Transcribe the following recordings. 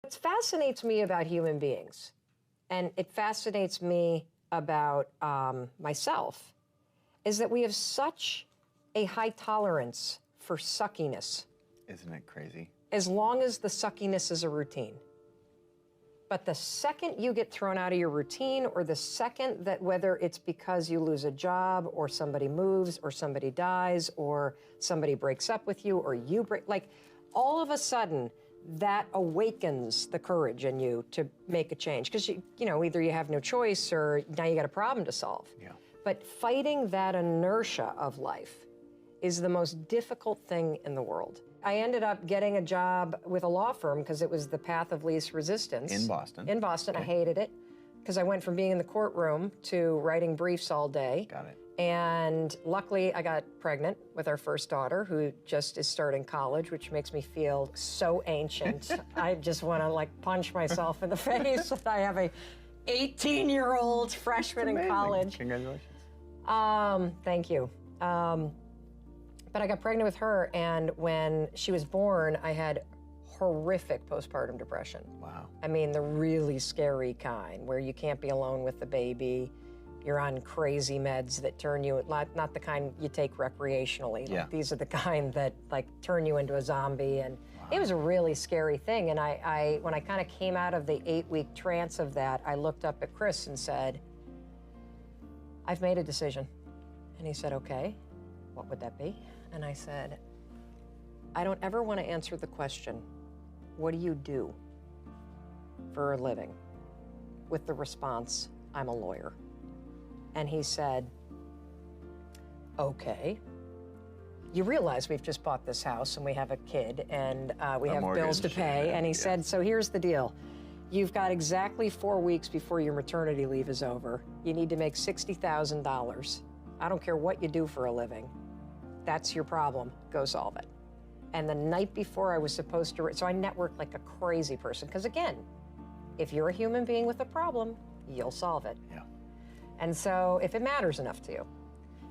What fascinates me about human beings, and it fascinates me about myself, is that we have such a high tolerance for suckiness. Isn't it crazy? As long as the suckiness is a routine. But the second you get thrown out of your routine, or the second that, whether it's because you lose a job or somebody moves or somebody dies or somebody breaks up with you or you break, like all of a sudden that awakens the courage in you to make a change. Because you know, either you have no choice or now you got a problem to solve. Yeah. But fighting that inertia of life is the most difficult thing in the world. I ended up getting a job with a law firm because it was the path of least resistance. In Boston? In Boston. Okay. I hated it because I went from being in the courtroom to writing briefs all day. Got it. And luckily I got pregnant with our first daughter, who just is starting college, which makes me feel so ancient. I just want to like punch myself in the face that I have a 18-year-old freshman in college. Congratulations. Thank you. But I got pregnant with her, and when she was born, I had horrific postpartum depression. Wow. I mean, the really scary kind, where you can't be alone with the baby. You're on crazy meds that turn you, not the kind you take recreationally. Yeah. Like, these are the kind that like turn you into a zombie. And it was a really scary thing. And I when I kind of came out of the 8-week trance of that, I looked up at Chris and said, I've made a decision. And he said, okay, what would that be? And I said, I don't ever want to answer the question, what do you do for a living? With the response, I'm a lawyer. And he said, okay. You realize we've just bought this house and we have a kid and we have bills to pay. And he said, so here's the deal. You've got exactly 4 weeks before your maternity leave is over. You need to make $60,000. I don't care what you do for a living. That's your problem. Go solve it. And the night before I was supposed to, so I networked like a crazy person. Because again, if you're a human being with a problem, you'll solve it. Yeah. And so if it matters enough to you.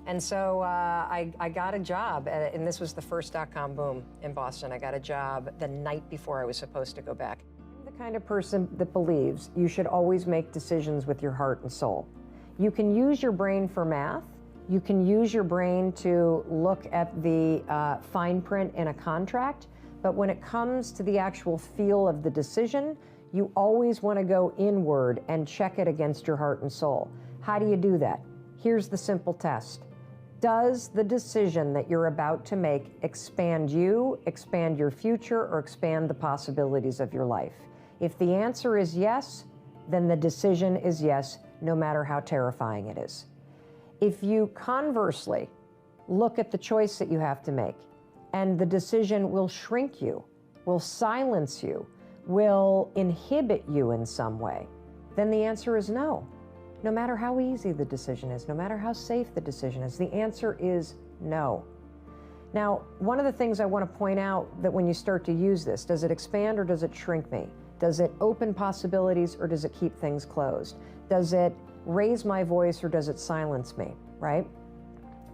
And so I got a job, and this was the first .com boom in Boston. I got a job the night before I was supposed to go back. I'm the kind of person that believes you should always make decisions with your heart and soul. You can use your brain for math. You can use your brain to look at the fine print in a contract, but when it comes to the actual feel of the decision, you always want to go inward and check it against your heart and soul. How do you do that? Here's the simple test. Does the decision that you're about to make expand you, expand your future, or expand the possibilities of your life? If the answer is yes, then the decision is yes, no matter how terrifying it is. If you conversely look at the choice that you have to make, and the decision will shrink you, will silence you, will inhibit you in some way, then the answer is no. No matter how easy the decision is, no matter how safe the decision is, the answer is no. Now, one of the things I want to point out that when you start to use this, does it expand or does it shrink me? Does it open possibilities or does it keep things closed? Does it raise my voice or does it silence me, right?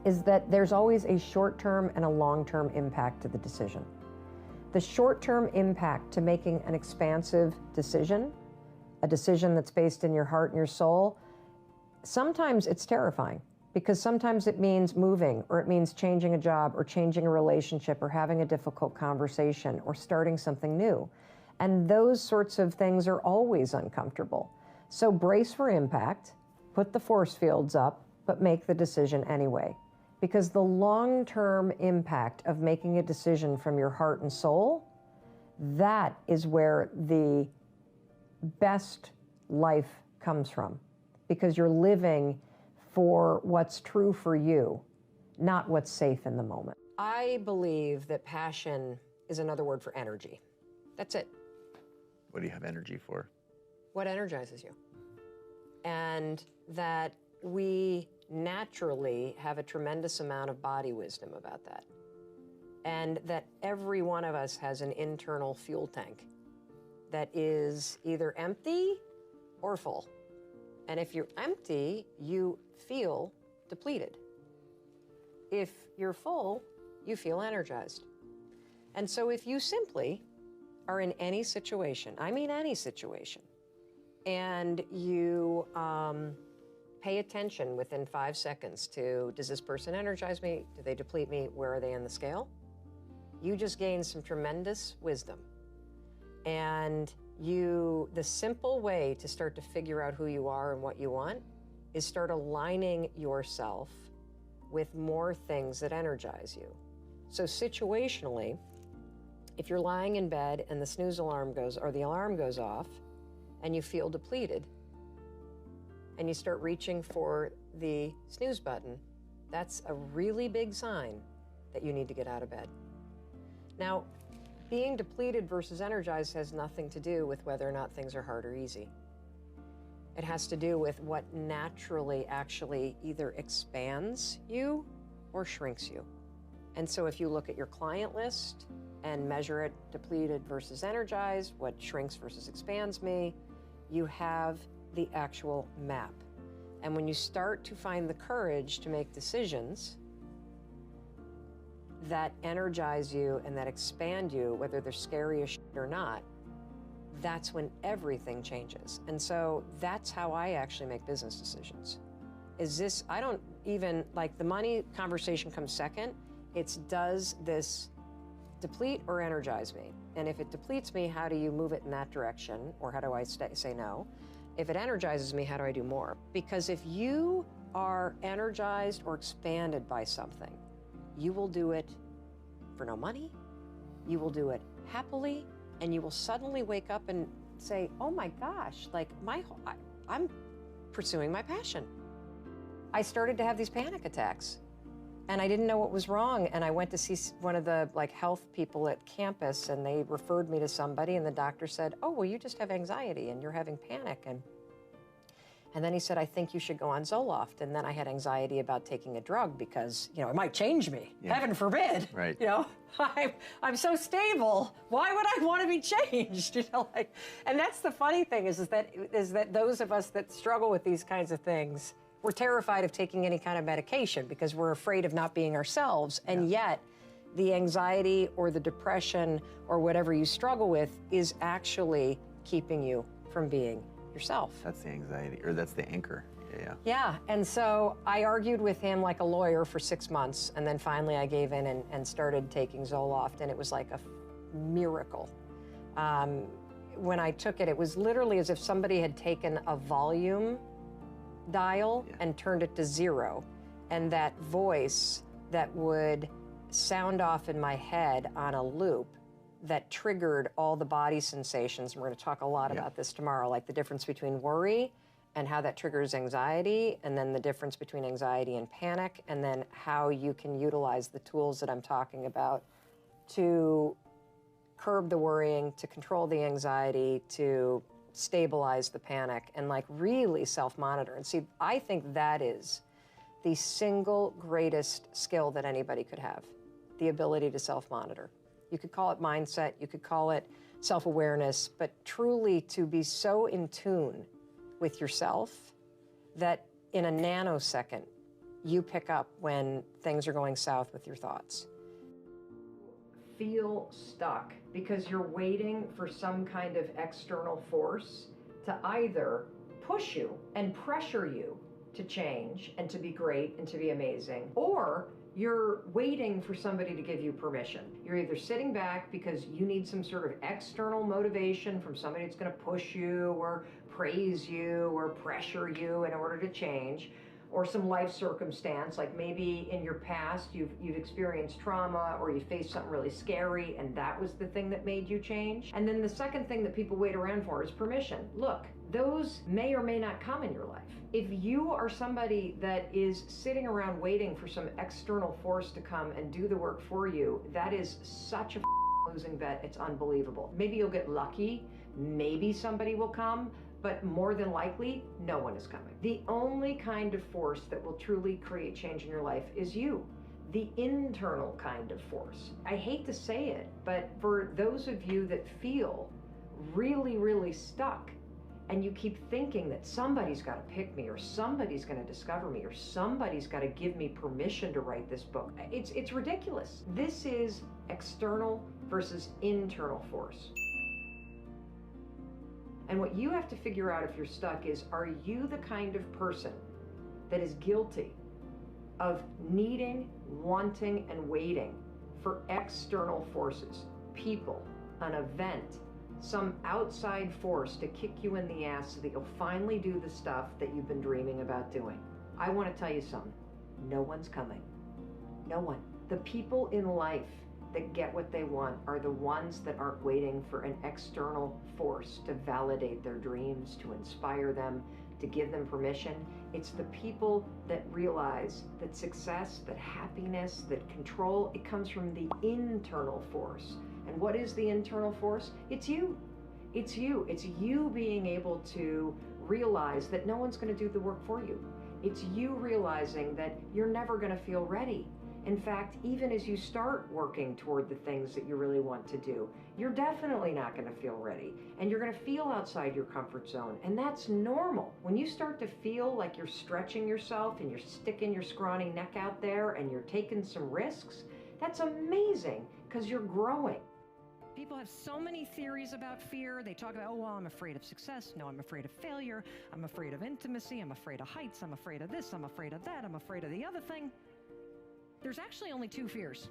Is that there's always a short-term and a long-term impact to the decision. The short-term impact to making an expansive decision, a decision that's based in your heart and your soul, sometimes it's terrifying because sometimes it means moving, or it means changing a job or changing a relationship or having a difficult conversation or starting something new. And those sorts of things are always uncomfortable. So brace for impact, put the force fields up, but make the decision anyway. Because the long-term impact of making a decision from your heart and soul, that is where the best life comes from. Because you're living for what's true for you, not what's safe in the moment. I believe that passion is another word for energy. That's it. What do you have energy for? What energizes you? And that we naturally have a tremendous amount of body wisdom about that. And that every one of us has an internal fuel tank that is either empty or full. And if you're empty, you feel depleted. If you're full, you feel energized. And so if you simply are in any situation, I mean any situation, and you pay attention within 5 seconds to, does this person energize me? Do they deplete me? Where are they in the scale? You just gain some tremendous wisdom. And the simple way to start to figure out who you are and what you want is start aligning yourself with more things that energize you. So situationally, if you're lying in bed and the snooze alarm goes, or the alarm goes off, and you feel depleted, and you start reaching for the snooze button, that's a really big sign that you need to get out of bed. Now, being depleted versus energized has nothing to do with whether or not things are hard or easy. It has to do with what naturally actually either expands you or shrinks you. And so if you look at your client list and measure it depleted versus energized, what shrinks versus expands me, you have the actual map. And when you start to find the courage to make decisions that energize you and that expand you, whether they're scary as shit or not, that's when everything changes. And so that's how I actually make business decisions. I don't even, like, the money conversation comes second. It's, does this deplete or energize me? And if it depletes me, how do you move it in that direction? Or how do I say no? If it energizes me, how do I do more? Because if you are energized or expanded by something, you will do it for no money, you will do it happily, and you will suddenly wake up and say, oh my gosh, like I'm pursuing my passion. I started to have these panic attacks and I didn't know what was wrong. And I went to see one of the health people at campus, and they referred me to somebody, and the doctor said, oh, well, you just have anxiety and you're having panic. And then he said, I think you should go on Zoloft. And then I had anxiety about taking a drug because, it might change me. Yeah. Heaven forbid. Right. I'm so stable. Why would I want to be changed? And that's the funny thing is that those of us that struggle with these kinds of things, we're terrified of taking any kind of medication because we're afraid of not being ourselves. And yet the anxiety or the depression or whatever you struggle with is actually keeping you from being yourself. That's the anxiety, or that's the anchor. Yeah, and so I argued with him like a lawyer for 6 months, and then finally I gave in and started taking Zoloft, and it was like a miracle. When I took it, it was literally as if somebody had taken a volume dial and turned it to 0, and that voice that would sound off in my head on a loop that triggered all the body sensations. And we're going to talk a lot about this tomorrow, like the difference between worry and how that triggers anxiety, and then the difference between anxiety and panic, and then how you can utilize the tools that I'm talking about to curb the worrying, to control the anxiety, to stabilize the panic, and really self-monitor. And see, I think that is the single greatest skill that anybody could have, the ability to self-monitor. You could call it mindset, you could call it self-awareness, but truly to be so in tune with yourself that in a nanosecond, you pick up when things are going south with your thoughts. Feel stuck because you're waiting for some kind of external force to either push you and pressure you to change and to be great and to be amazing, or you're waiting for somebody to give you permission. You're either sitting back because you need some sort of external motivation from somebody that's going to push you or praise you or pressure you in order to change, or some life circumstance, like maybe in your past you've experienced trauma or you faced something really scary and that was the thing that made you change. And then the second thing that people wait around for is permission. Look, those may or may not come in your life. If you are somebody that is sitting around waiting for some external force to come and do the work for you, that is such a losing bet, it's unbelievable. Maybe you'll get lucky, maybe somebody will come, but more than likely, no one is coming. The only kind of force that will truly create change in your life is you, the internal kind of force. I hate to say it, but for those of you that feel really, really stuck, and you keep thinking that somebody's got to pick me, or somebody's going to discover me, or somebody's got to give me permission to write this book, it's ridiculous. This is external versus internal force. And what you have to figure out if you're stuck is, are you the kind of person that is guilty of needing, wanting, and waiting for external forces, people, an event, some outside force to kick you in the ass so that you'll finally do the stuff that you've been dreaming about doing? I want to tell you something. No one's coming. No one. The people in life that get what they want are the ones that aren't waiting for an external force to validate their dreams, to inspire them, to give them permission. It's the people that realize that success, that happiness, that control, it comes from the internal force. And what is the internal force? It's you. It's you. It's you being able to realize that no one's going to do the work for you. It's you realizing that you're never going to feel ready. In fact, even as you start working toward the things that you really want to do, you're definitely not going to feel ready. And you're going to feel outside your comfort zone. And that's normal. When you start to feel like you're stretching yourself and you're sticking your scrawny neck out there and you're taking some risks, that's amazing because you're growing. People have so many theories about fear. They talk about, oh, well, I'm afraid of success. No, I'm afraid of failure. I'm afraid of intimacy. I'm afraid of heights. I'm afraid of this. I'm afraid of that. I'm afraid of the other thing. There's actually only two fears.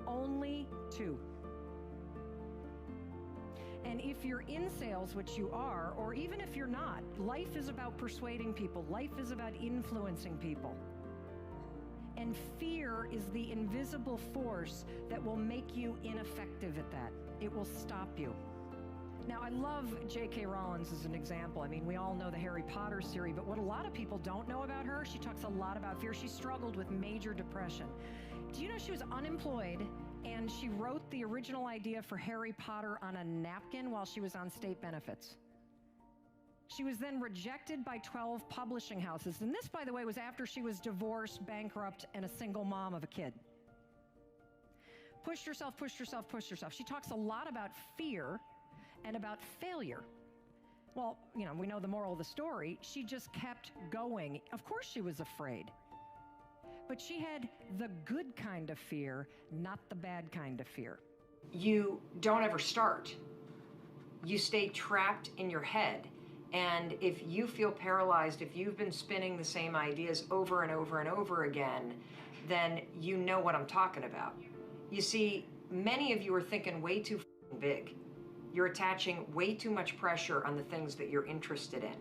Only two. And if you're in sales, which you are, or even if you're not, life is about persuading people. Life is about influencing people. And fear is the invisible force that will make you ineffective at that. It will stop you. Now, I love J.K. Rowling as an example. I mean, we all know the Harry Potter series, but what a lot of people don't know about her, she talks a lot about fear. She struggled with major depression. Do you know she was unemployed and she wrote the original idea for Harry Potter on a napkin while she was on state benefits? She was then rejected by 12 publishing houses. And this, by the way, was after she was divorced, bankrupt, and a single mom of a kid. Pushed herself, pushed herself, pushed herself. She talks a lot about fear and about failure. Well, you know, we know the moral of the story. She just kept going. Of course she was afraid. But she had the good kind of fear, not the bad kind of fear. You don't ever start. You stay trapped in your head. And if you feel paralyzed, if you've been spinning the same ideas over and over and over again, then you know what I'm talking about. You see, many of you are thinking way too big. You're attaching way too much pressure on the things that you're interested in.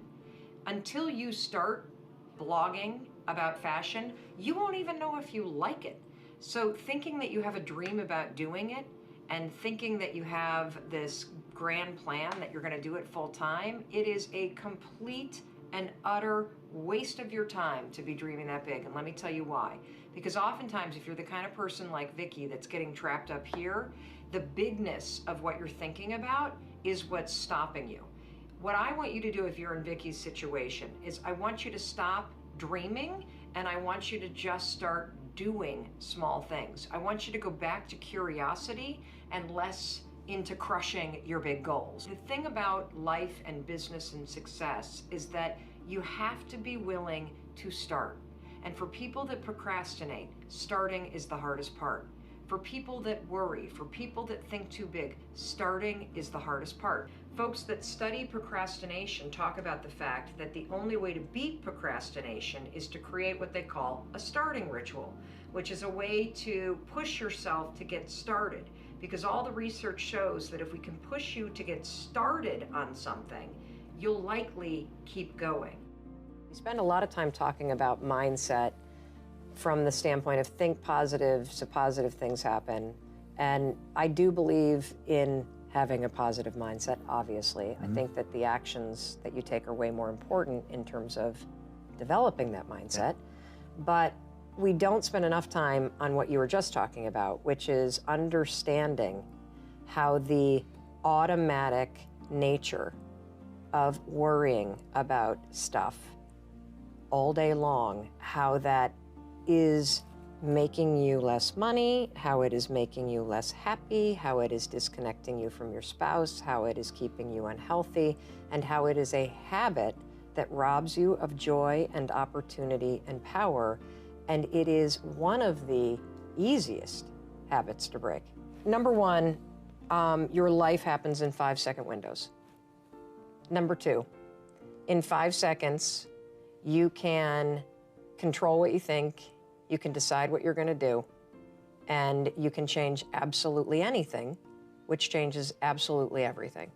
Until you start blogging about fashion, you won't even know if you like it. So thinking that you have a dream about doing it and thinking that you have this grand plan that you're going to do it full time, it is a complete and utter waste of your time to be dreaming that big. And let me tell you why. Because oftentimes, if you're the kind of person like Vicky that's getting trapped up here, the bigness of what you're thinking about is what's stopping you. What I want you to do if you're in Vicky's situation is I want you to stop dreaming and I want you to just start doing small things. I want you to go back to curiosity and less into crushing your big goals. The thing about life and business and success is that you have to be willing to start. And for people that procrastinate, starting is the hardest part. For people that worry, for people that think too big, starting is the hardest part. Folks that study procrastination talk about the fact that the only way to beat procrastination is to create what they call a starting ritual, which is a way to push yourself to get started. Because all the research shows that if we can push you to get started on something, you'll likely keep going. We spend a lot of time talking about mindset from the standpoint of think positive so positive things happen. And I do believe in having a positive mindset, obviously. I think that the actions that you take are way more important in terms of developing that mindset. But we don't spend enough time on what you were just talking about, which is understanding how the automatic nature of worrying about stuff all day long, how that is making you less money, how it is making you less happy, how it is disconnecting you from your spouse, how it is keeping you unhealthy, and how it is a habit that robs you of joy and opportunity and power. And it is one of the easiest habits to break. Number one, your life happens in 5-second windows. Number 2, in 5 seconds, you can control what you think, you can decide what you're going to do, and you can change absolutely anything, which changes absolutely everything.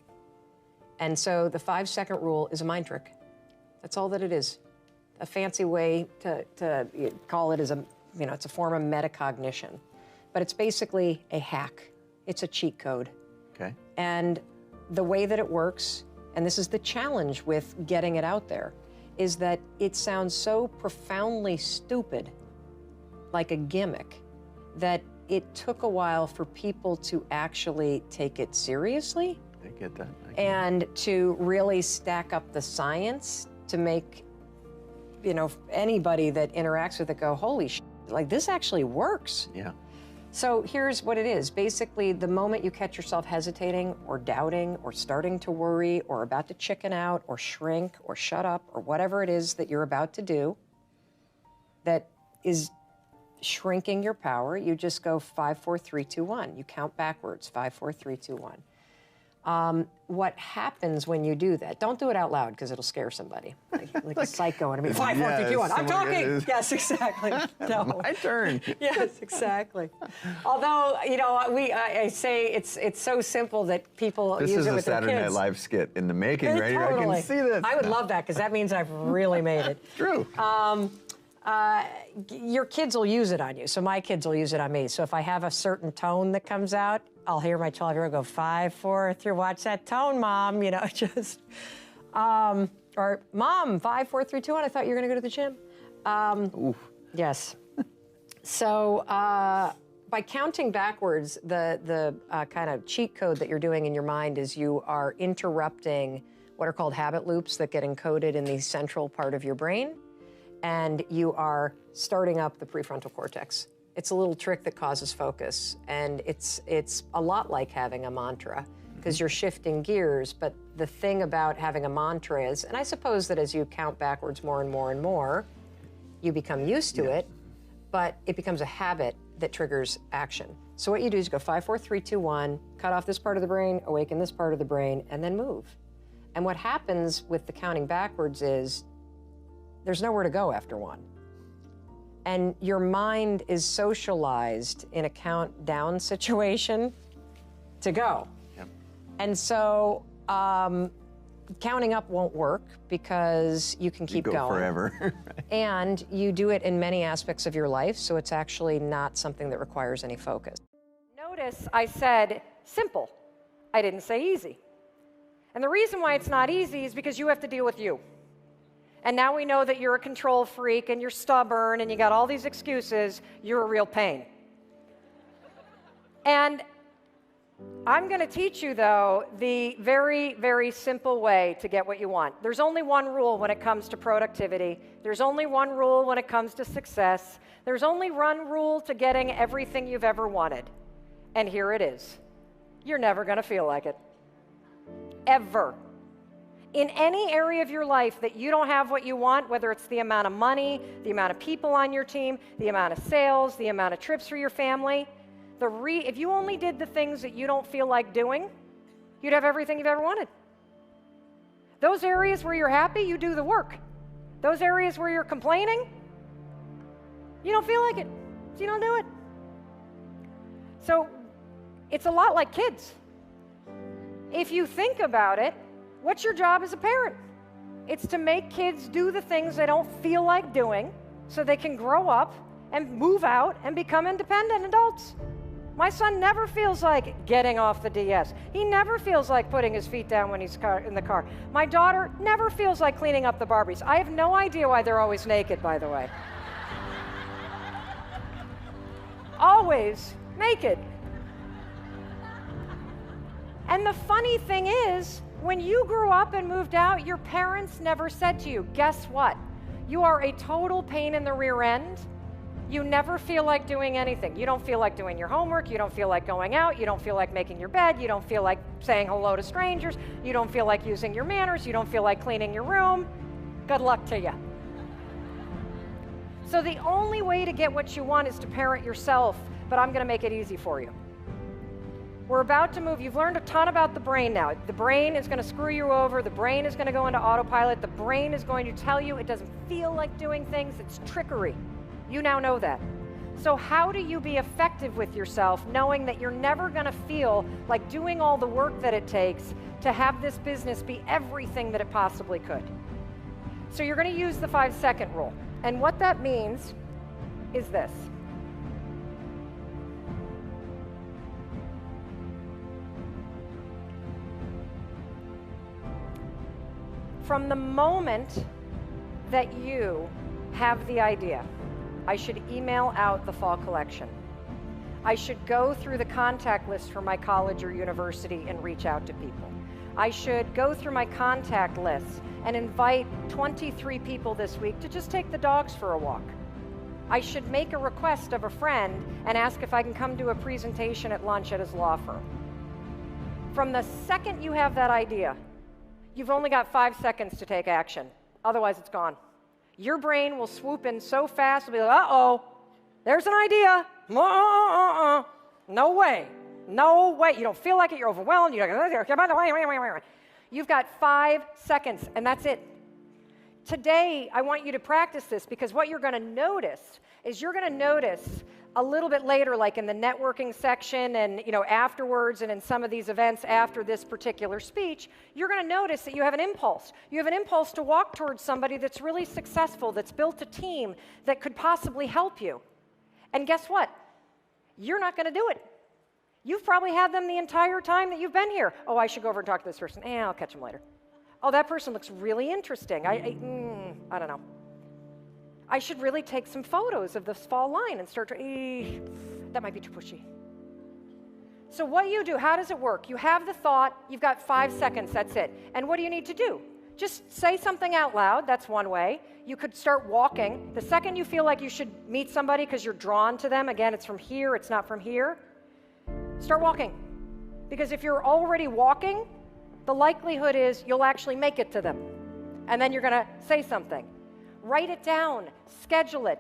And so the 5-second rule is a mind trick. That's all that it is. A fancy way to call it is it's a form of metacognition. But it's basically a hack. It's a cheat code. Okay. And the way that it works, and this is the challenge with getting it out there, is that it sounds so profoundly stupid, like a gimmick, that it took a while for people to actually take it seriously. I get that. And to really stack up the science to make, anybody that interacts with it go, holy shit, like this actually works. Yeah. So here's what it is. Basically, the moment you catch yourself hesitating or doubting or starting to worry or about to chicken out or shrink or shut up or whatever it is that you're about to do that is shrinking your power, you just go 5, 4, 3, 2, 1. You count backwards, 5, 4, 3, 2, 1. What happens when you do that? Don't do it out loud because it'll scare somebody, like a psycho. And I mean, 5, 4, 3, 2, 1. I'm talking. Yes, exactly. No. My turn. Yes, exactly. Although I say it's so simple that people use it with their kids. This is a Saturday Night Live skit in the making, right here. Totally. I can see this. I would love that because that means I've really made it. True. Your kids will use it on you. So my kids will use it on me. So if I have a certain tone that comes out, I'll hear my 12-year-old go, 5, 4, 3, watch that tone, Mom, or Mom, 5, 4, 3, 2, 1, I thought you were gonna go to the gym. Oof. Yes. So by counting backwards, the kind of cheat code that you're doing in your mind is you are interrupting what are called habit loops that get encoded in the central part of your brain, and you are starting up the prefrontal cortex. It's a little trick that causes focus, and it's a lot like having a mantra because you're shifting gears, but the thing about having a mantra is, and I suppose that as you count backwards more and more and more, you become used to it, but it becomes a habit that triggers action. So what you do is you go 5, 4, 3, 2, 1, cut off this part of the brain, awaken this part of the brain, and then move. And what happens with the counting backwards is there's nowhere to go after 1. And your mind is socialized in a countdown situation to go. Yep. And so counting up won't work because you can keep you go going. Forever. And you do it in many aspects of your life, so it's actually not something that requires any focus. Notice I said simple. I didn't say easy. And the reason why it's not easy is because you have to deal with you. And now we know that you're a control freak and you're stubborn and you got all these excuses. You're a real pain. And I'm going to teach you, though, the very, very simple way to get what you want. There's only one rule when it comes to productivity. There's only one rule when it comes to success. There's only one rule to getting everything you've ever wanted. And here it is. You're never going to feel like it. Ever. In any area of your life that you don't have what you want, whether it's the amount of money, the amount of people on your team, the amount of sales, the amount of trips for your family, if you only did the things that you don't feel like doing, you'd have everything you've ever wanted. Those areas where you're happy, you do the work. Those areas where you're complaining, you don't feel like it, so you don't do it. So it's a lot like kids. If you think about it, what's your job as a parent? It's to make kids do the things they don't feel like doing so they can grow up and move out and become independent adults. My son never feels like getting off the DS. He never feels like putting his feet down when he's in the car. My daughter never feels like cleaning up the Barbies. I have no idea why they're always naked, by the way. Always naked. And the funny thing is, when you grew up and moved out, your parents never said to you, guess what? You are a total pain in the rear end. You never feel like doing anything. You don't feel like doing your homework. You don't feel like going out. You don't feel like making your bed. You don't feel like saying hello to strangers. You don't feel like using your manners. You don't feel like cleaning your room. Good luck to you. So the only way to get what you want is to parent yourself, but I'm going to make it easy for you. We're about to move. You've learned a ton about the brain now. The brain is going to screw you over. The brain is going to go into autopilot. The brain is going to tell you it doesn't feel like doing things. It's trickery. You now know that. So how do you be effective with yourself knowing that you're never going to feel like doing all the work that it takes to have this business be everything that it possibly could? So you're going to use the 5-second rule. And what that means is this. From the moment that you have the idea, I should email out the fall collection. I should go through the contact list for my college or university and reach out to people. I should go through my contact list and invite 23 people this week to just take the dogs for a walk. I should make a request of a friend and ask if I can come do a presentation at lunch at his law firm. From the second you have that idea, you've only got 5 seconds to take action. Otherwise, it's gone. Your brain will swoop in so fast, it'll be like, uh-oh, there's an idea. No way. No way. You don't feel like it. You're overwhelmed. You've got 5 seconds, and that's it. Today, I want you to practice this because what you're going to notice is you're going to notice a little bit later, like in the networking section and afterwards and in some of these events after this particular speech, you're going to notice that you have an impulse. You have an impulse to walk towards somebody that's really successful, that's built a team that could possibly help you. And guess what? You're not going to do it. You've probably had them the entire time that you've been here. Oh, I should go over and talk to this person. I'll catch them later. Oh, that person looks really interesting. I don't know. I should really take some photos of this fall line and start to, that might be too pushy. So what you do, how does it work? You have the thought, you've got 5 seconds, that's it. And what do you need to do? Just say something out loud, that's one way. You could start walking. The second you feel like you should meet somebody because you're drawn to them, again, it's from here, it's not from here, start walking. Because if you're already walking, the likelihood is you'll actually make it to them. And then you're gonna say something. Write it down, schedule it,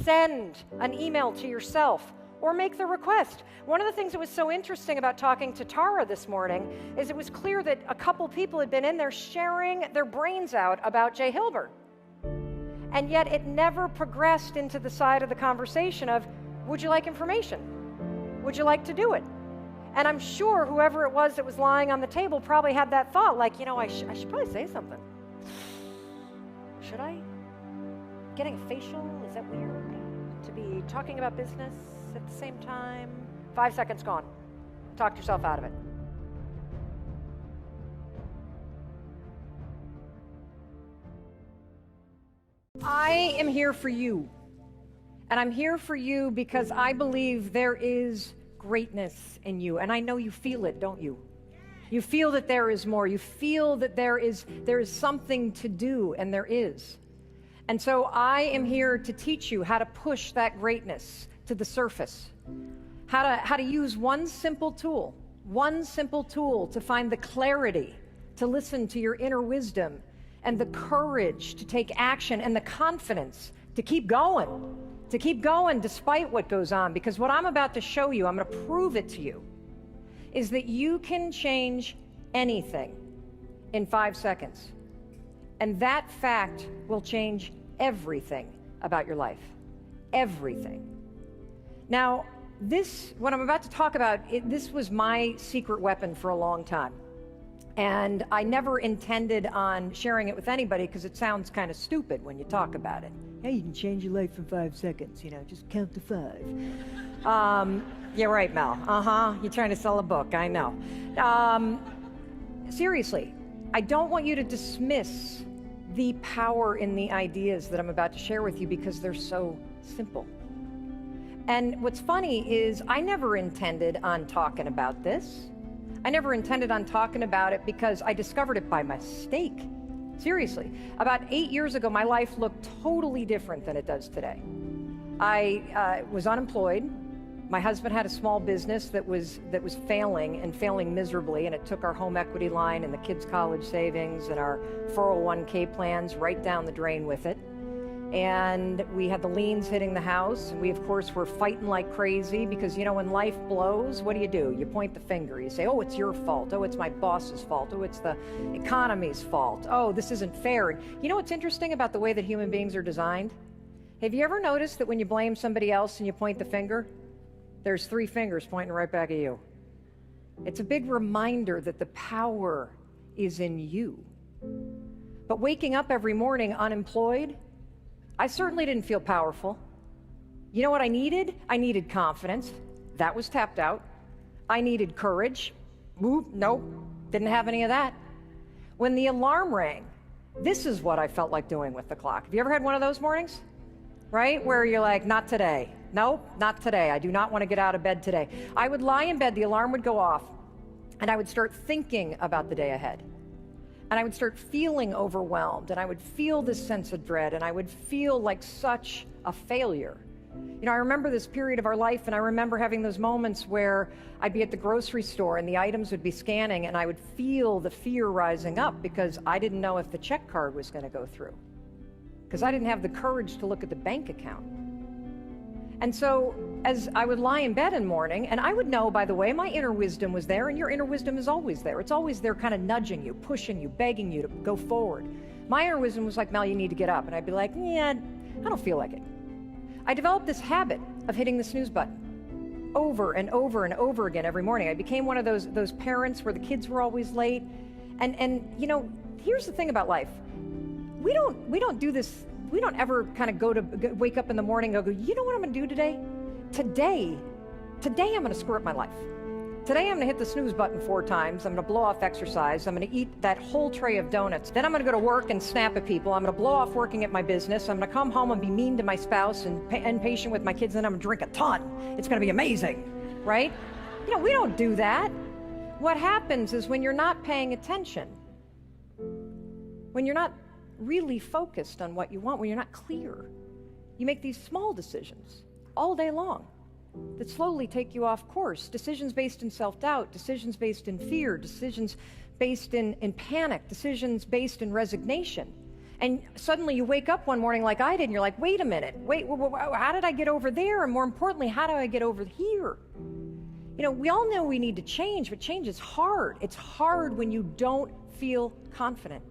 send an email to yourself, or make the request. One of the things that was so interesting about talking to Tara this morning is it was clear that a couple people had been in there sharing their brains out about Jay Hilbert. And yet it never progressed into the side of the conversation of, would you like information? Would you like to do it? And I'm sure whoever it was that was lying on the table probably had that thought, like, I should probably say something. Should I? Getting a facial, is that weird? To be talking about business at the same time? 5 seconds gone. Talk yourself out of it. I am here for you. And I'm here for you because I believe there is greatness in you. And I know you feel it, don't you? You feel that there is more. You feel that there is something to do, and there is. And so I am here to teach you how to push that greatness to the surface, how to use one simple tool to find the clarity, to listen to your inner wisdom, and the courage to take action, and the confidence to keep going despite what goes on. Because what I'm about to show you, I'm going to prove it to you, is that you can change anything in 5 seconds. And that fact will change everything about your life. Everything. Now, what I'm about to talk about, this was my secret weapon for a long time. And I never intended on sharing it with anybody because it sounds kind of stupid when you talk about it. Hey, you can change your life in 5 seconds, just count to 5. You're right, Mel. You're trying to sell a book, I know. Seriously, I don't want you to dismiss the power in the ideas that I'm about to share with you because they're so simple. And what's funny is I never intended on talking about this. I never intended on talking about it because I discovered it by mistake. Seriously. About 8 years ago, my life looked totally different than it does today. I was unemployed. My husband had a small business that was failing miserably, and it took our home equity line and the kids' college savings and our 401k plans right down the drain with it. and we had the liens hitting the house. We, of course, were fighting like crazy because, when life blows, what do? You point the finger. You say, oh, it's your fault. Oh, it's my boss's fault. Oh, it's the economy's fault. Oh, this isn't fair. And you know what's interesting about the way that human beings are designed? Have you ever noticed that when you blame somebody else and you point the finger, there's 3 fingers pointing right back at you? It's a big reminder that the power is in you. But waking up every morning unemployed, I certainly didn't feel powerful. You know what I needed? I needed confidence. That was tapped out. I needed courage. Nope, didn't have any of that. When the alarm rang, this is what I felt like doing with the clock. Have you ever had one of those mornings? Right? Where you're like, not today. Nope, not today. I do not want to get out of bed today. I would lie in bed, the alarm would go off, and I would start thinking about the day ahead. And I would start feeling overwhelmed, and I would feel this sense of dread, and I would feel like such a failure. I remember this period of our life, and I remember having those moments where I'd be at the grocery store and the items would be scanning, and I would feel the fear rising up because I didn't know if the check card was going to go through, because I didn't have the courage to look at the bank account. And so as I would lie in bed in the morning, and I would know, by the way, my inner wisdom was there, and your inner wisdom is always there. It's always there kind of nudging you, pushing you, begging you to go forward. My inner wisdom was like, Mel, you need to get up. And I'd be like, yeah, I don't feel like it. I developed this habit of hitting the snooze button over and over and over again every morning. I became one of those parents where the kids were always late. And here's the thing about life. We don't do this. We don't ever kind of wake up in the morning and go, you know what I'm going to do today? Today I'm going to screw up my life. Today I'm going to hit the snooze button 4 times. I'm going to blow off exercise. I'm going to eat that whole tray of donuts. Then I'm going to go to work and snap at people. I'm going to blow off working at my business. I'm going to come home and be mean to my spouse and impatient with my kids. And then I'm going to drink a ton. It's going to be amazing, right? We don't do that. What happens is when you're not paying attention, when you're not really focused on what you want, when you're not clear, you make these small decisions all day long that slowly take you off course. Decisions based in self-doubt, decisions based in fear, decisions based in panic, decisions based in resignation. And suddenly you wake up one morning like I did, and you're like, wait a minute, how did I get over there? And more importantly, how do I get over here? We all know we need to change, but change is hard. It's hard when you don't feel confident.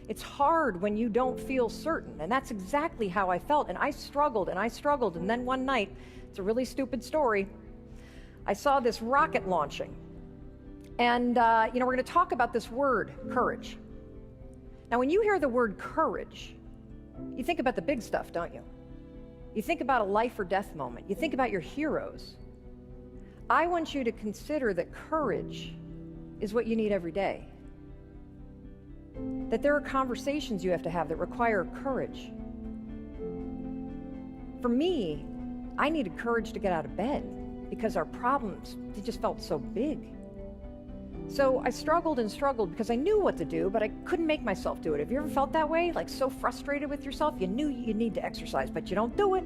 It's hard when you don't feel certain. And that's exactly how I felt. And I struggled. And then one night, it's a really stupid story, I saw this rocket launching. And, we're going to talk about this word, courage. Now, when you hear the word courage, you think about the big stuff, don't you? You think about a life or death moment. You think about your heroes. I want you to consider that courage is what you need every day. That there are conversations you have to have that require courage. For me, I needed courage to get out of bed because our problems, they just felt so big. So I struggled because I knew what to do, but I couldn't make myself do it. Have you ever felt that way? Like so frustrated with yourself? You knew you need to exercise, but you don't do it.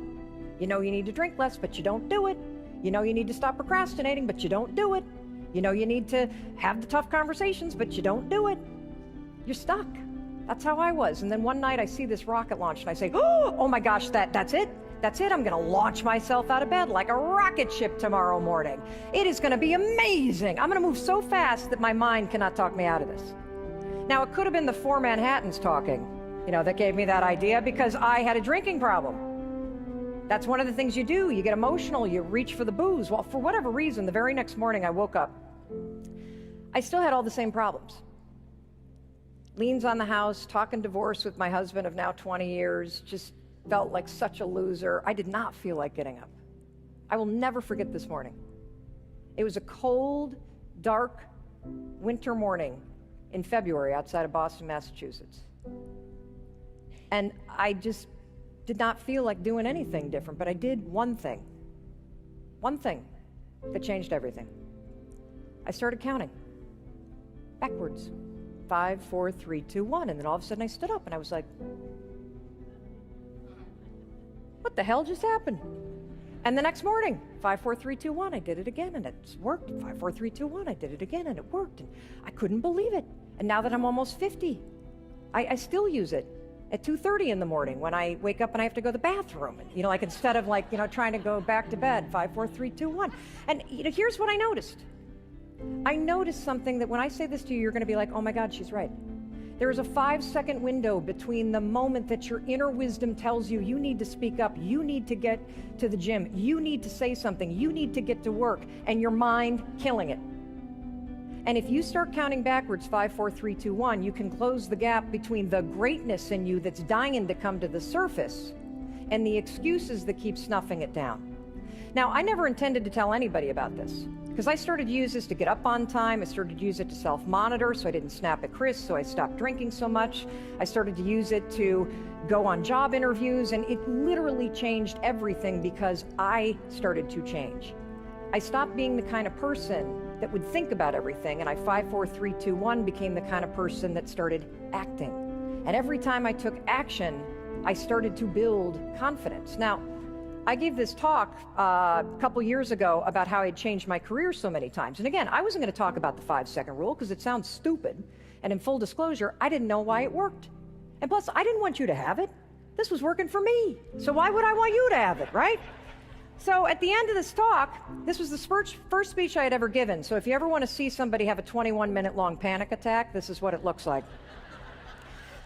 You know you need to drink less, but you don't do it. You know you need to stop procrastinating, but you don't do it. You know you need to have the tough conversations, but you don't do it. You're stuck. That's how I was. And then one night I see this rocket launch and I say, oh my gosh, that's it. That's it. I'm going to launch myself out of bed like a rocket ship tomorrow morning. It is going to be amazing. I'm going to move so fast that my mind cannot talk me out of this. Now, it could have been the 4 Manhattans talking, that gave me that idea because I had a drinking problem. That's one of the things you do. You get emotional. You reach for the booze. Well, for whatever reason, the very next morning I woke up, I still had all the same problems. Liens on the house, talking divorce with my husband of now 20 years, just felt like such a loser. I did not feel like getting up. I will never forget this morning. It was a cold, dark winter morning in February outside of Boston, Massachusetts. And I just did not feel like doing anything different, but I did one thing that changed everything. I started counting backwards. 5, 4, 3, 2, 1. And then all of a sudden I stood up and I was like, what the hell just happened? And the next morning, 5, 4, 3, 2, 1, I did it again and it worked. 5, 4, 3, 2, 1, I did it again and it worked. And I couldn't believe it. And now that I'm almost 50, I still use it. at 2:30 in the morning when I wake up and I have to go to the bathroom. And, like instead of trying to go back to bed, 5, 4, 3, 2, 1. And here's what I noticed. I noticed something that when I say this to you, you're going to be like, oh my God, she's right. There is a 5-second window between the moment that your inner wisdom tells you you need to speak up, you need to get to the gym, you need to say something, you need to get to work, and your mind killing it. And if you start counting backwards, 5, 4, 3, 2, 1, you can close the gap between the greatness in you that's dying to come to the surface and the excuses that keep snuffing it down. Now, I never intended to tell anybody about this, because I started to use this to get up on time. I started to use it to self-monitor so I didn't snap at Chris, so I stopped drinking so much. I started to use it to go on job interviews, and it literally changed everything because I started to change. I stopped being the kind of person that would think about everything, and I 5, 4, 3, 2, 1 became the kind of person that started acting. And every time I took action, I started to build confidence. Now, I gave this talk a couple years ago about how I'd changed my career so many times. And again, I wasn't going to talk about the 5-second rule because it sounds stupid. And in full disclosure, I didn't know why it worked. And plus, I didn't want you to have it. This was working for me. So why would I want you to have it, right? So at the end of this talk, this was the first speech I had ever given. So if you ever want to see somebody have a 21-minute long panic attack, this is what it looks like.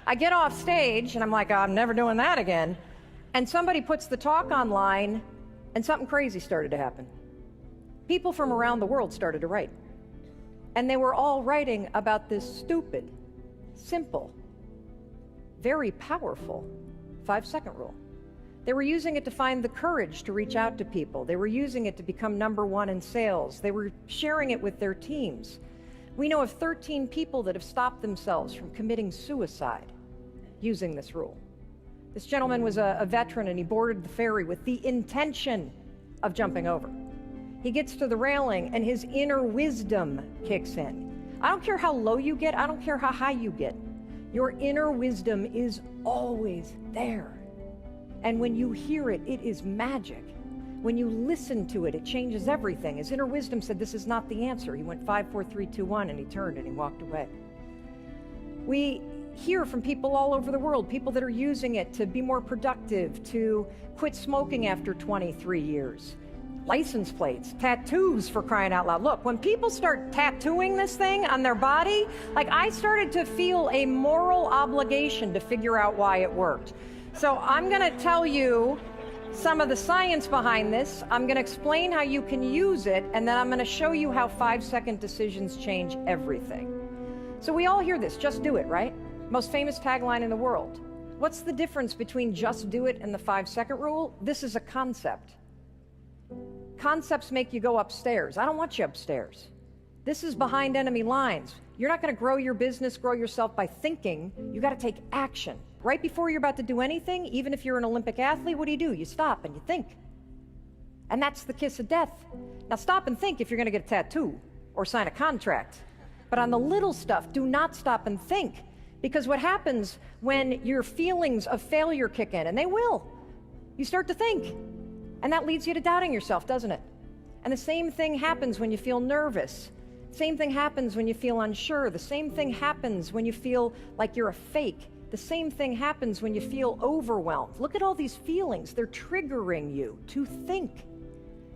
I get off stage and I'm like, oh, I'm never doing that again. And somebody puts the talk online and something crazy started to happen. People from around the world started to write. And they were all writing about this stupid, simple, very powerful 5-second rule. They were using it to find the courage to reach out to people. They were using it to become #1 in sales. They were sharing it with their teams. We know of 13 people that have stopped themselves from committing suicide using this rule. This gentleman was a veteran, and he boarded the ferry with the intention of jumping over. He gets to the railing and his inner wisdom kicks in. I don't care how low you get, I don't care how high you get. Your inner wisdom is always there. And when you hear it, it is magic. When you listen to it, it changes everything. His inner wisdom said, this is not the answer. He went 5, 4, 3, 2, 1, and he turned and he walked away. We hear from people all over the world, people that are using it to be more productive, to quit smoking after 23 years. License plates, tattoos, for crying out loud. Look, when people start tattooing this thing on their body, like I started to feel a moral obligation to figure out why it worked. So I'm going to tell you some of the science behind this. I'm going to explain how you can use it, and then I'm going to show you how 5-second decisions change everything. So we all hear this, just do it, right? Most famous tagline in the world. What's the difference between just do it and the 5-second rule? This is a concept. Concepts make you go upstairs. I don't want you upstairs. This is behind enemy lines. You're not going to grow your business, grow yourself by thinking. You got to take action. Right before you're about to do anything, even if you're an Olympic athlete, what do? You stop and you think. And that's the kiss of death. Now stop and think if you're going to get a tattoo or sign a contract. But on the little stuff, do not stop and think. Because what happens when your feelings of failure kick in, and they will, you start to think. And that leads you to doubting yourself, doesn't it? And the same thing happens when you feel nervous. Same thing happens when you feel unsure. The same thing happens when you feel like you're a fake. The same thing happens when you feel overwhelmed. Look at all these feelings. They're triggering you to think.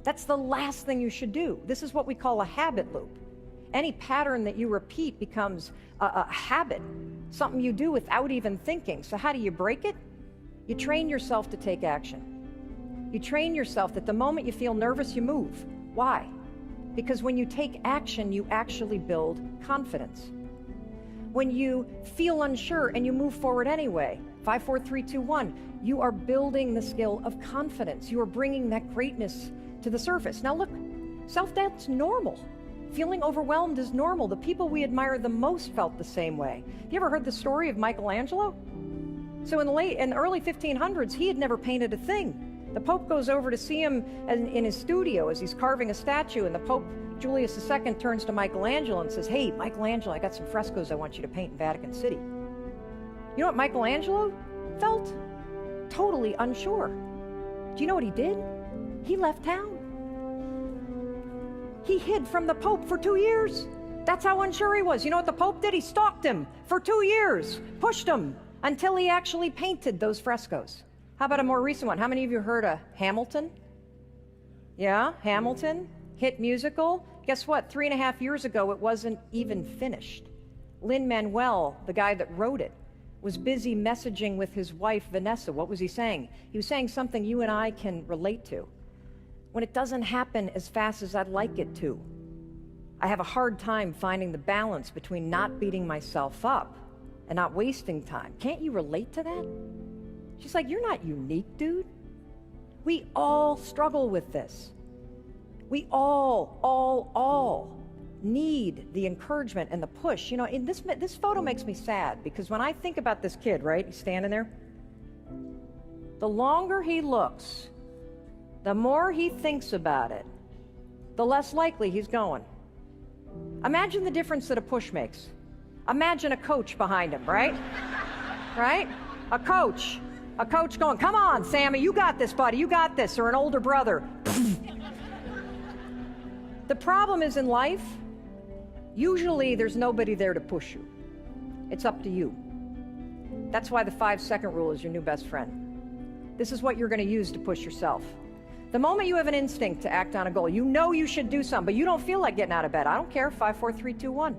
That's the last thing you should do. This is what we call a habit loop. Any pattern that you repeat becomes a habit, something you do without even thinking. So how do you break it? You train yourself to take action. You train yourself that the moment you feel nervous, you move. Why? Because when you take action, you actually build confidence. When you feel unsure and you move forward anyway, 5, 4, 3, 2, 1, you are building the skill of confidence. You are bringing that greatness to the surface. Now look, self-doubt's normal. Feeling overwhelmed is normal. The people we admire the most felt the same way. Have you ever heard the story of Michelangelo? So in the early 1500s, he had never painted a thing. The Pope goes over to see him in his studio as he's carving a statue, and the Pope, Julius II, turns to Michelangelo and says, hey, Michelangelo, I got some frescoes I want you to paint in Vatican City. You know what Michelangelo felt? Totally unsure. Do you know what he did? He left town. He hid from the Pope for 2 years. That's how unsure he was. You know what the Pope did? He stalked him for 2 years, pushed him until he actually painted those frescoes. How about a more recent one? How many of you heard of Hamilton? Yeah, Hamilton, hit musical. Guess what? 3.5 years ago, it wasn't even finished. Lin-Manuel, the guy that wrote it, was busy messaging with his wife, Vanessa. What was he saying? He was saying something you and I can relate to. When it doesn't happen as fast as I'd like it to, I have a hard time finding the balance between not beating myself up and not wasting time. Can't you relate to that? She's like, you're not unique, dude. We all struggle with this. We all need the encouragement and the push. You know, in this photo makes me sad because when I think about this kid, right, he's standing there, the longer he looks, the more he thinks about it, the less likely he's going. Imagine the difference that a push makes. Imagine a coach behind him, right? Right? A coach going, come on, Sammy, you got this, buddy, you got this, or an older brother. The problem is in life, usually there's nobody there to push you. It's up to you. That's why the 5-second rule is your new best friend. This is what you're going to use to push yourself. The moment you have an instinct to act on a goal, you know you should do something, but you don't feel like getting out of bed. I don't care, 5, 4, 3, 2, 1.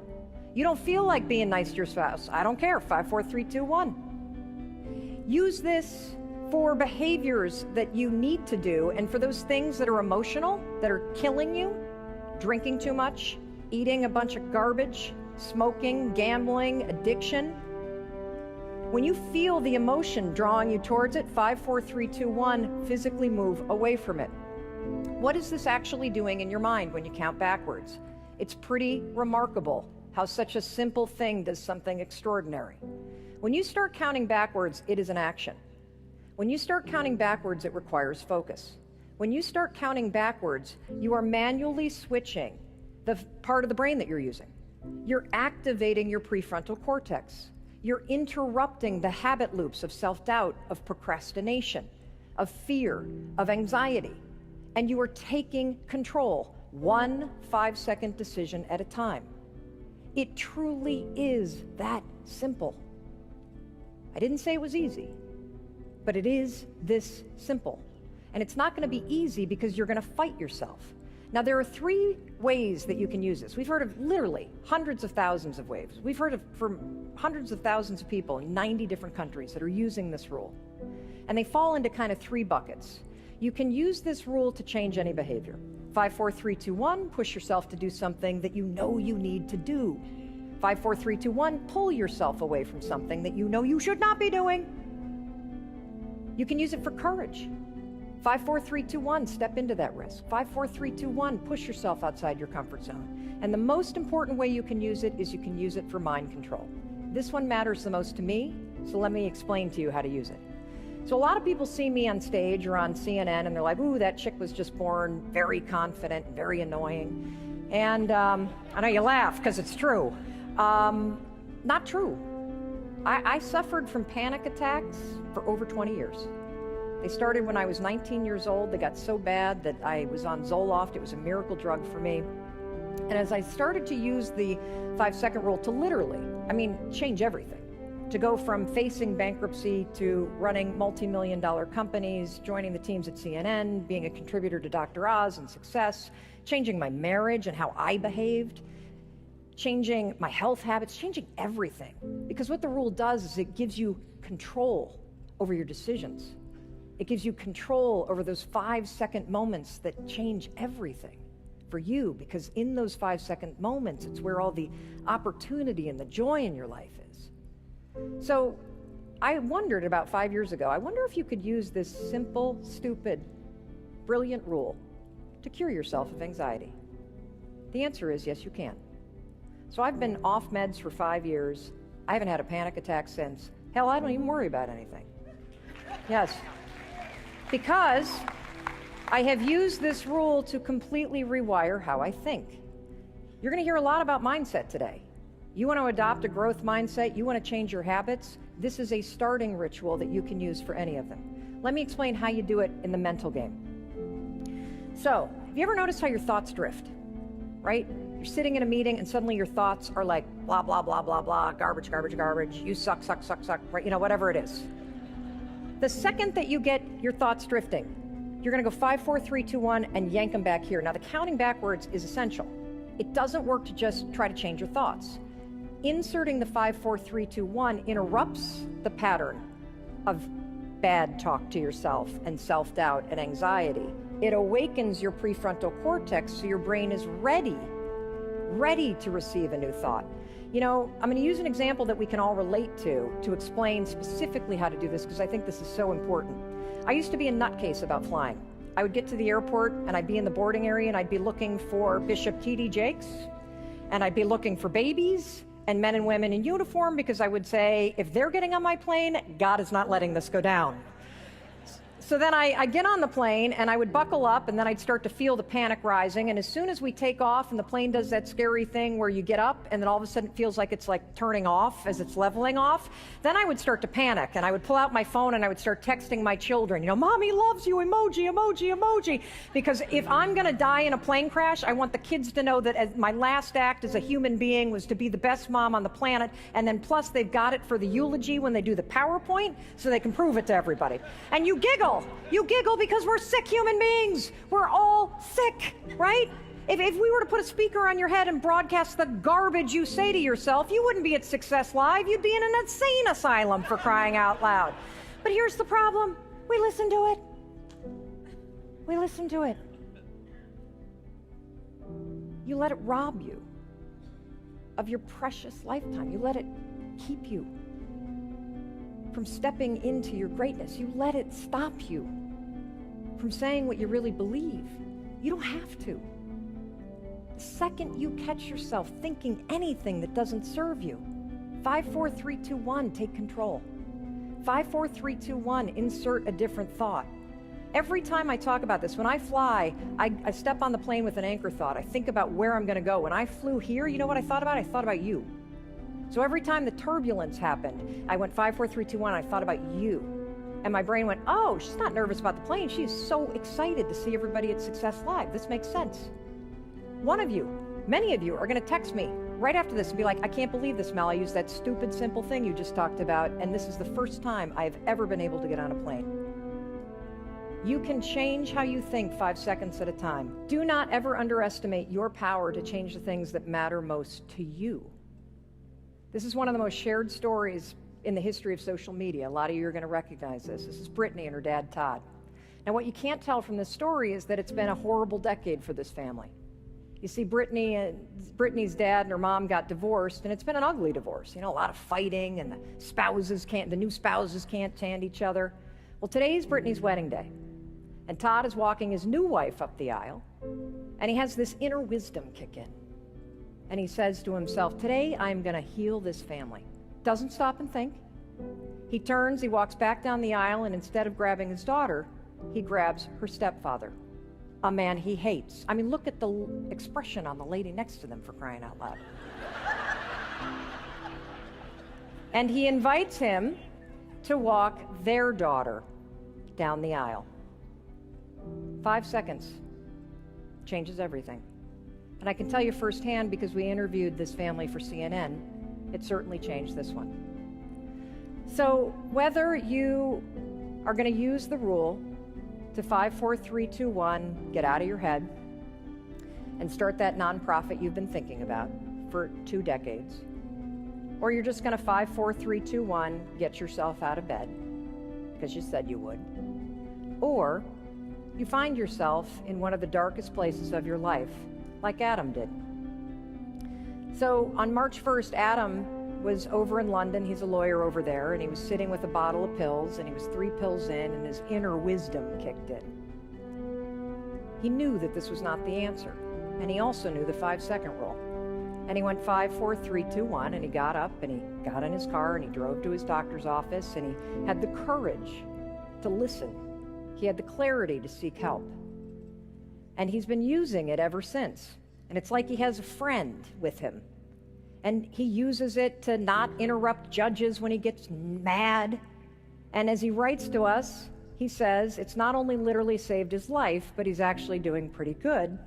You don't feel like being nice to your spouse. I don't care, 5, 4, 3, 2, 1. Use this for behaviors that you need to do, and for those things that are emotional, that are killing you, drinking too much, eating a bunch of garbage, smoking, gambling, addiction. When you feel the emotion drawing you towards it, 5, 4, 3, 2, 1, physically move away from it. What is this actually doing in your mind when you count backwards? It's pretty remarkable how such a simple thing does something extraordinary. When you start counting backwards, it is an action. When you start counting backwards, it requires focus. When you start counting backwards, you are manually switching the part of the brain that you're using. You're activating your prefrontal cortex. You're interrupting the habit loops of self-doubt, of procrastination, of fear, of anxiety. And you are taking control, one 5-second decision at a time. It truly is that simple. I didn't say it was easy, but it is this simple. And it's not going to be easy because you're going to fight yourself. Now, there are 3 ways that you can use this. We've heard of literally hundreds of thousands of ways. We've heard of from hundreds of thousands of people in 90 different countries that are using this rule. And they fall into kind of 3 buckets. You can use this rule to change any behavior. 5, 4, 3, 2, 1, push yourself to do something that you know you need to do. 5, 4, 3, 2, 1, pull yourself away from something that you know you should not be doing. You can use it for courage. 5, 4, 3, 2, 1, step into that risk. 5, 4, 3, 2, 1, push yourself outside your comfort zone. And the most important way you can use it is you can use it for mind control. This one matters the most to me, so let me explain to you how to use it. So a lot of people see me on stage or on CNN and they're like, ooh, that chick was just born very confident, very annoying. And I know you laugh because it's true. Not true. I suffered from panic attacks for over 20 years. They started when I was 19 years old. They got so bad that I was on Zoloft. It was a miracle drug for me. And as I started to use the 5-second rule to literally, change everything, to go from facing bankruptcy to running multi-million-dollar companies, joining the teams at CNN, being a contributor to Dr. Oz and Success, changing my marriage and how I behaved, changing my health habits, changing everything. Because what the rule does is it gives you control over your decisions. It gives you control over those 5-second moments that change everything for you, because in those 5-second moments, it's where all the opportunity and the joy in your life is. So I wondered about 5 years ago, I wonder if you could use this simple, stupid, brilliant rule to cure yourself of anxiety. The answer is yes, you can. So I've been off meds for 5 years. I haven't had a panic attack since. Hell, I don't even worry about anything. Yes. Because I have used this rule to completely rewire how I think. You're going to hear a lot about mindset today. You want to adopt a growth mindset, you want to change your habits, this is a starting ritual that you can use for any of them. Let me explain how you do it in the mental game. So, have you ever noticed how your thoughts drift, right? You're You're sitting in a meeting and suddenly your thoughts are like, blah, blah, blah, blah, blah, garbage, garbage, garbage, you suck, suck, suck, suck, right? You know, whatever it is. The second that you get your thoughts drifting, you're gonna go 5, 4, 3, 2, 1, and yank them back here. Now, the counting backwards is essential. It doesn't work to just try to change your thoughts. Inserting the 5, 4, 3, 2, 1 interrupts the pattern of bad talk to yourself and self-doubt and anxiety. It awakens your prefrontal cortex so your brain is ready to receive a new thought. You know, I'm going to use an example that we can all relate to explain specifically how to do this, because I think this is so important. I used to be a nutcase about flying. I would get to the airport and I'd be in the boarding area and I'd be looking for Bishop T.D. Jakes, and I'd be looking for babies and men and women in uniform, because I would say, if they're getting on my plane, God is not letting this go down. So then I get on the plane and I would buckle up, and then I'd start to feel the panic rising. And as soon as we take off and the plane does that scary thing where you get up and then all of a sudden it feels like it's like turning off as it's leveling off, then I would start to panic and I would pull out my phone and I would start texting my children, you know, Mommy loves you, emoji, emoji, emoji. Because if I'm gonna die in a plane crash, I want the kids to know that as my last act as a human being was to be the best mom on the planet. And then plus they've got it for the eulogy when they do the PowerPoint so they can prove it to everybody. And you giggle. You giggle because we're sick human beings. We're all sick, right? If we were to put a speaker on your head and broadcast the garbage you say to yourself, you wouldn't be at Success Live. You'd be in an insane asylum, for crying out loud. But here's the problem. We listen to it. We listen to it. You let it rob you of your precious lifetime. You let it keep you from stepping into your greatness. You let it stop you from saying what you really believe. You don't have to. The second you catch yourself thinking anything that doesn't serve you, 5, 4, 3, 2, 1, take control. 5, 4, 3, 2, 1, insert a different thought. Every time I talk about this, when I fly, I step on the plane with an anchor thought. I think about where I'm gonna go. When I flew here, you know what I thought about? I thought about you. So every time the turbulence happened, I went 5, 4, 3, 2, 1, I thought about you. And my brain went, oh, she's not nervous about the plane. She's so excited to see everybody at Success Live. This makes sense. One of you, many of you, are gonna text me right after this and be like, I can't believe this, Mel. I used that stupid, simple thing you just talked about, and this is the first time I've ever been able to get on a plane. You can change how you think 5 seconds at a time. Do not ever underestimate your power to change the things that matter most to you. This is one of the most shared stories in the history of social media. A lot of you are going to recognize this. This is Brittany and her dad, Todd. Now, what you can't tell from this story is that it's been a horrible decade for this family. You see, Brittany's dad and her mom got divorced, and it's been an ugly divorce. You know, a lot of fighting, and the new spouses can't stand each other. Well, today's Brittany's wedding day, and Todd is walking his new wife up the aisle, and he has this inner wisdom kick in. And he says to himself, today I'm gonna heal this family. Doesn't stop and think. He turns, he walks back down the aisle, and instead of grabbing his daughter, he grabs her stepfather, a man he hates. I mean, look at the expression on the lady next to them, for crying out loud. And he invites him to walk their daughter down the aisle. 5 seconds changes everything. And I can tell you firsthand, because we interviewed this family for CNN, it certainly changed this one. So whether you are going to use the rule to 5, 4, 3, 2, 1, get out of your head and start that nonprofit you've been thinking about for 2 decades, or you're just going to 5, 4, 3, 2, 1, get yourself out of bed because you said you would, or you find yourself in one of the darkest places of your life, like Adam did. So on March 1st, Adam was over in London. He's a lawyer over there, and he was sitting with a bottle of pills, and he was 3 pills in, and his inner wisdom kicked in. He knew that this was not the answer, and he also knew the 5-second rule. And he went 5, 4, 3, 2, 1, and he got up, and he got in his car, and he drove to his doctor's office, and he had the courage to listen. He had the clarity to seek help. And he's been using it ever since. And it's like he has a friend with him. And he uses it to not interrupt judges when he gets mad. And as he writes to us, he says it's not only literally saved his life, but he's actually doing pretty good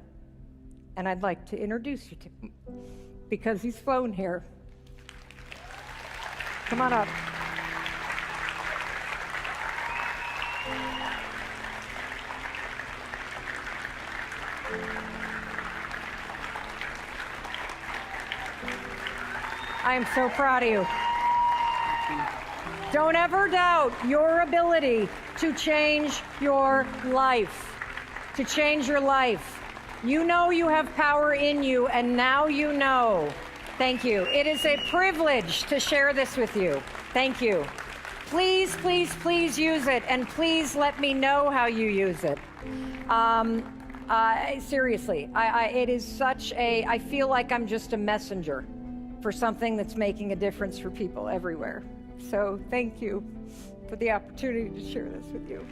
and I'd like to introduce you to him because he's flown here. Come on up. I am so proud of you. Don't ever doubt your ability to change your life. To change your life. You know you have power in you, and now you know. Thank you. It is a privilege to share this with you. Thank you. Please, please, please use it, and please let me know how you use it. Seriously, it is such a, I feel like I'm just a messenger for something that's making a difference for people everywhere. So thank you for the opportunity to share this with you.